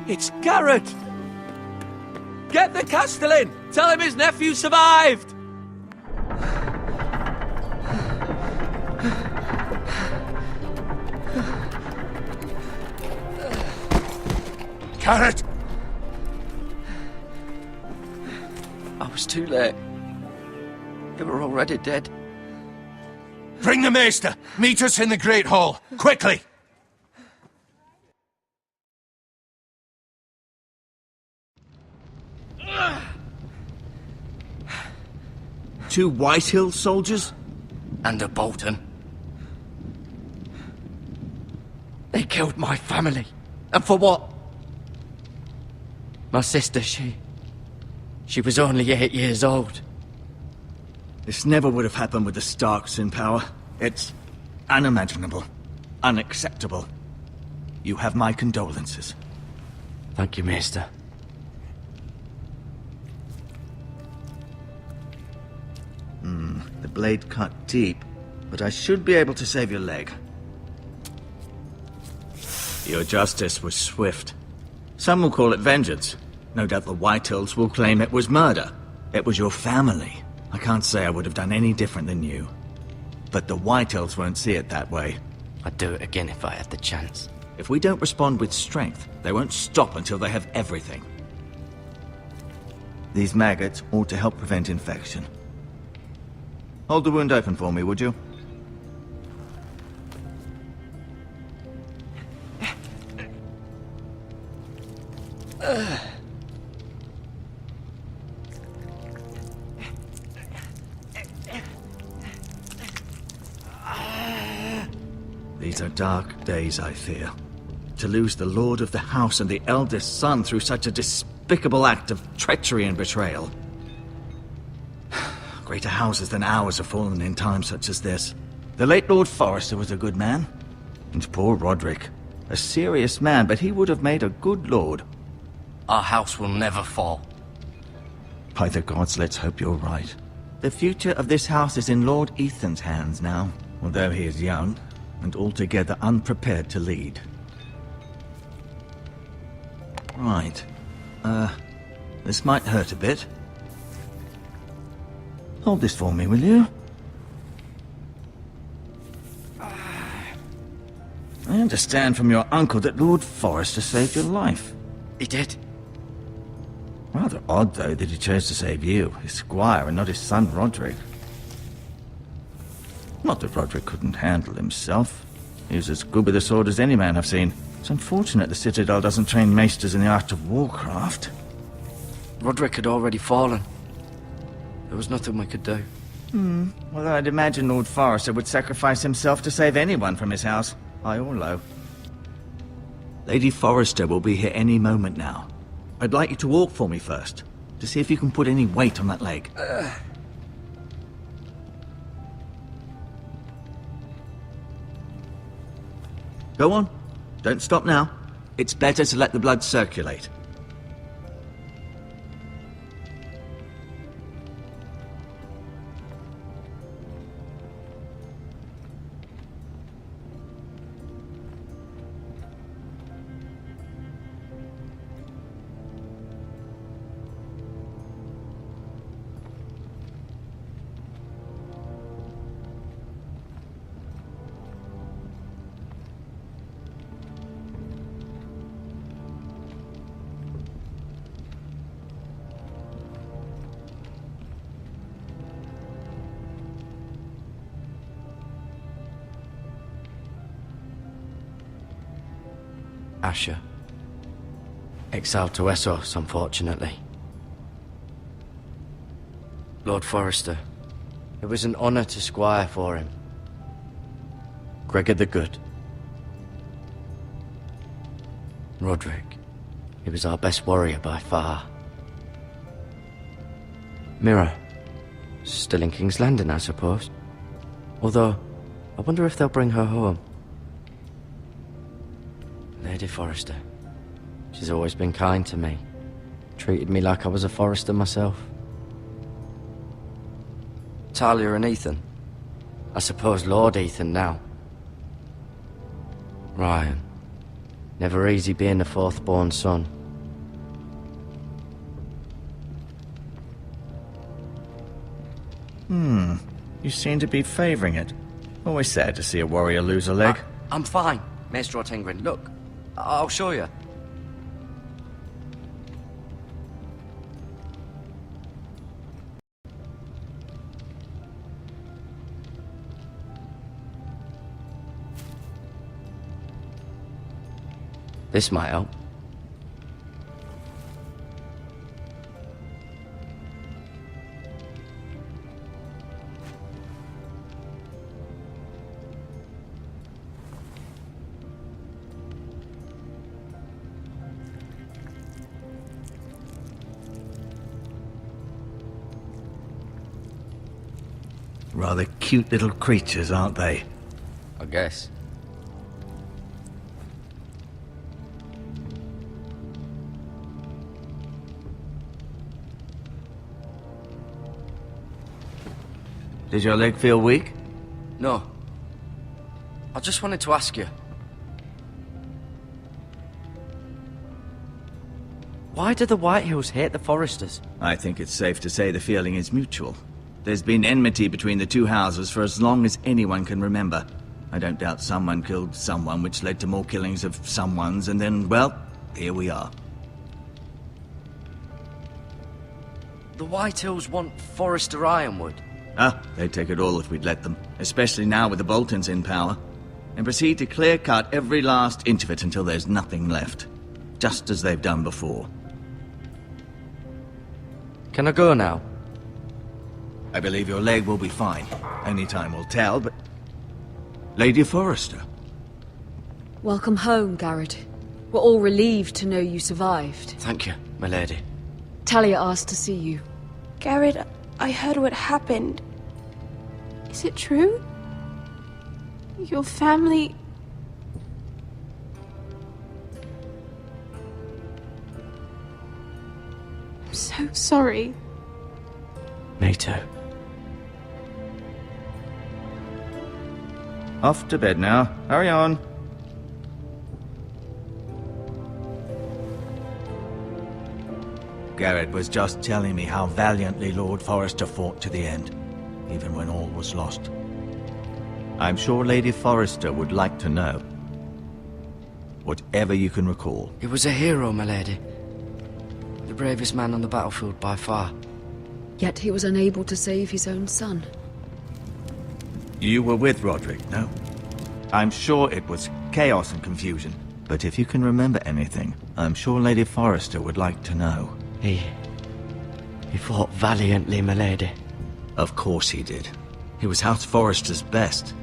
It's Garrett! Get the Castellan! Tell him his nephew survived! Garrett! I was too late. They were already dead. Bring the maester! Meet us in the Great Hall! Quickly! Two Whitehill soldiers? And a Bolton. They killed my family. And for what? My sister, she was only 8 years old. This never would have happened with the Starks in power. It's unimaginable. Unacceptable. You have my condolences. Thank you, Maester. The blade cut deep, but I should be able to save your leg. Your justice was swift. Some will call it vengeance. No doubt the Whitehills will claim it was murder. It was your family. I can't say I would have done any different than you. But the Whitehills won't see it that way. I'd do it again if I had the chance. If we don't respond with strength, they won't stop until they have everything. These maggots ought to help prevent infection. Hold the wound open for me, would you? These are dark days, I fear. To lose the lord of the house and the eldest son through such a despicable act of treachery and betrayal. Greater houses than ours have fallen in times such as this. The late Lord Forrester was a good man. And poor Roderick. A serious man, but he would have made a good lord. Our house will never fall. By the gods, let's hope you're right. The future of this house is in Lord Ethan's hands now, although he is young and altogether unprepared to lead. Right. This might hurt a bit. Hold this for me, will you? I understand from your uncle that Lord Forrester saved your life. He did. Rather odd, though, that he chose to save you, his squire, and not his son Roderick. Not that Roderick couldn't handle himself. He was as good with a sword as any man I've seen. It's unfortunate the Citadel doesn't train maesters in the art of warcraft. Roderick had already fallen. There was nothing we could do. Well, I'd imagine Lord Forrester would sacrifice himself to save anyone from his house, high or low. Lady Forrester will be here any moment now. I'd like you to walk for me first, to see if you can put any weight on that leg. Go on. Don't stop now. It's better to let the blood circulate. Asher. Exiled to Essos, unfortunately. Lord Forrester. It was an honor to squire for him. Gregor the Good. Roderick. He was our best warrior by far. Mira. Still in King's Landing, I suppose. Although, I wonder if they'll bring her home. Lady Forrester. She's always been kind to me. Treated me like I was a Forrester myself. Talia and Ethan. I suppose Lord Ethan now. Ryan. Never easy being the fourth-born son. You seem to be favouring it. Always sad to see a warrior lose a leg. I'm fine, Maestro Tingrin. Look, I'll show you. This might help. Rather cute little creatures, aren't they? I guess. Did your leg feel weak? No. I just wanted to ask you. Why do the Whitehills hate the Foresters? I think it's safe to say the feeling is mutual. There's been enmity between the two houses for as long as anyone can remember. I don't doubt someone killed someone, which led to more killings of someones, and then, well, here we are. The Whitehills want Forester Ironwood. They'd take it all if we'd let them, especially now with the Boltons in power, and proceed to clear-cut every last inch of it until there's nothing left, just as they've done before. Can I go now? I believe your leg will be fine. Only time will tell, but... Lady Forester. Welcome home, Garrett. We're all relieved to know you survived. Thank you, my lady. Talia asked to see you. Garrett, I heard what happened. Is it true? Your family... I'm so sorry. Me too. Off to bed now. Hurry on. Garrett was just telling me how valiantly Lord Forester fought to the end, even when all was lost. I'm sure Lady Forester would like to know. Whatever you can recall. He was a hero, my lady. The bravest man on the battlefield by far. Yet he was unable to save his own son. You were with Roderick, no? I'm sure it was chaos and confusion. But if you can remember anything, I'm sure Lady Forester would like to know. He fought valiantly, my lady. Of course he did. He was House Forester's best.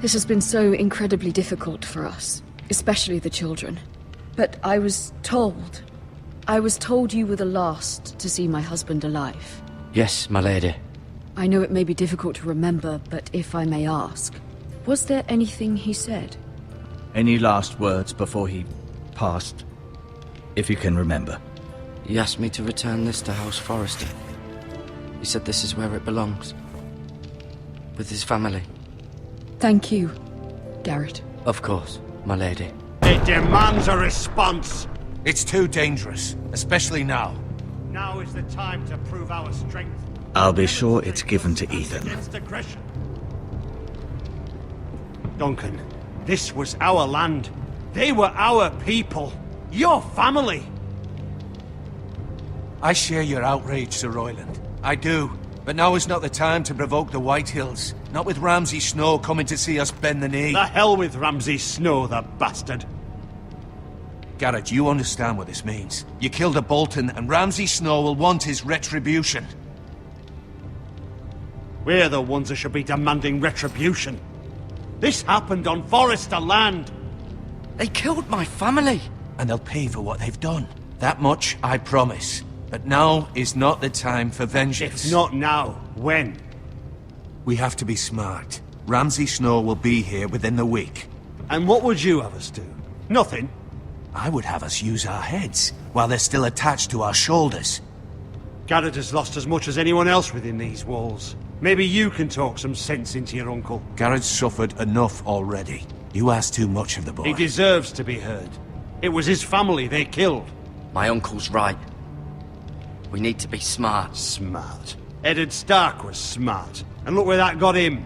This has been so incredibly difficult for us, especially the children. But I was told you were the last to see my husband alive. Yes, my lady. I know it may be difficult to remember, but if I may ask, was there anything he said? Any last words before he passed? If you can remember. He asked me to return this to House Forester. He said this is where it belongs. With his family. Thank you, Garrett. Of course, my lady. It demands a response. It's too dangerous, especially now. Now is the time to prove our strength. I'll be sure it's given to Ethan. Against aggression. Duncan, this was our land. They were our people. Your family. I share your outrage, Sir Royland. I do. But now is not the time to provoke the Whitehills. Not with Ramsay Snow coming to see us bend the knee. The hell with Ramsay Snow, the bastard. Garrett, you understand what this means. You killed a Bolton, and Ramsay Snow will want his retribution. We're the ones that should be demanding retribution. This happened on Forester land. They killed my family. And they'll pay for what they've done. That much I promise. But now is not the time for vengeance. If not now, when? We have to be smart. Ramsay Snow will be here within the week. And what would you have us do? Nothing. I would have us use our heads, while they're still attached to our shoulders. Garrett has lost as much as anyone else within these walls. Maybe you can talk some sense into your uncle. Garrett's suffered enough already. You ask too much of the boy. He deserves to be heard. It was his family they killed. My uncle's right. We need to be smart. Smart. Eddard Stark was smart. And look where that got him.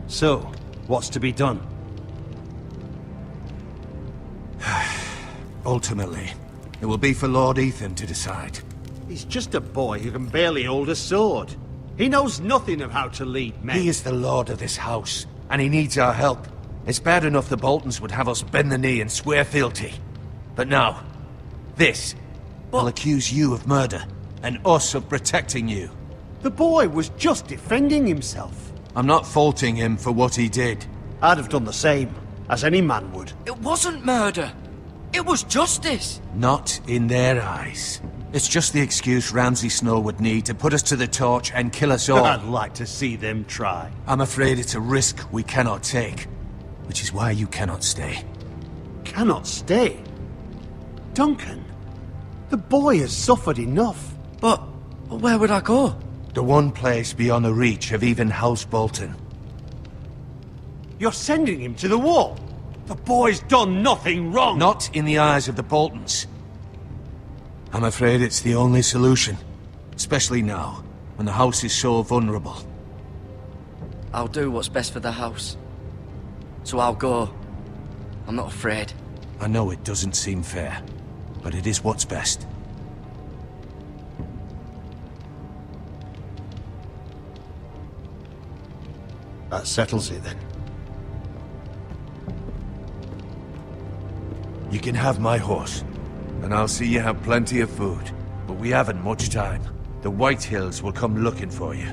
So, what's to be done? Ultimately, it will be for Lord Ethan to decide. He's just a boy who can barely hold a sword. He knows nothing of how to lead men. He is the lord of this house, and he needs our help. It's bad enough the Boltons would have us bend the knee and swear fealty. But now, this will accuse you of murder, and us of protecting you. The boy was just defending himself. I'm not faulting him for what he did. I'd have done the same, as any man would. It wasn't murder. It was justice. Not in their eyes. It's just the excuse Ramsay Snow would need to put us to the torch and kill us all. I'd like to see them try. I'm afraid it's a risk we cannot take, which is why you cannot stay. Cannot stay? Duncan, the boy has suffered enough. But where would I go? The one place beyond the reach of even House Bolton. You're sending him to the wall. The boy's done nothing wrong. Not in the eyes of the Boltons. I'm afraid it's the only solution. Especially now, when the house is so vulnerable. I'll do what's best for the house. So I'll go. I'm not afraid. I know it doesn't seem fair, but it is what's best. That settles it then. You can have my horse, and I'll see you have plenty of food. But we haven't much time. The White Hills will come looking for you.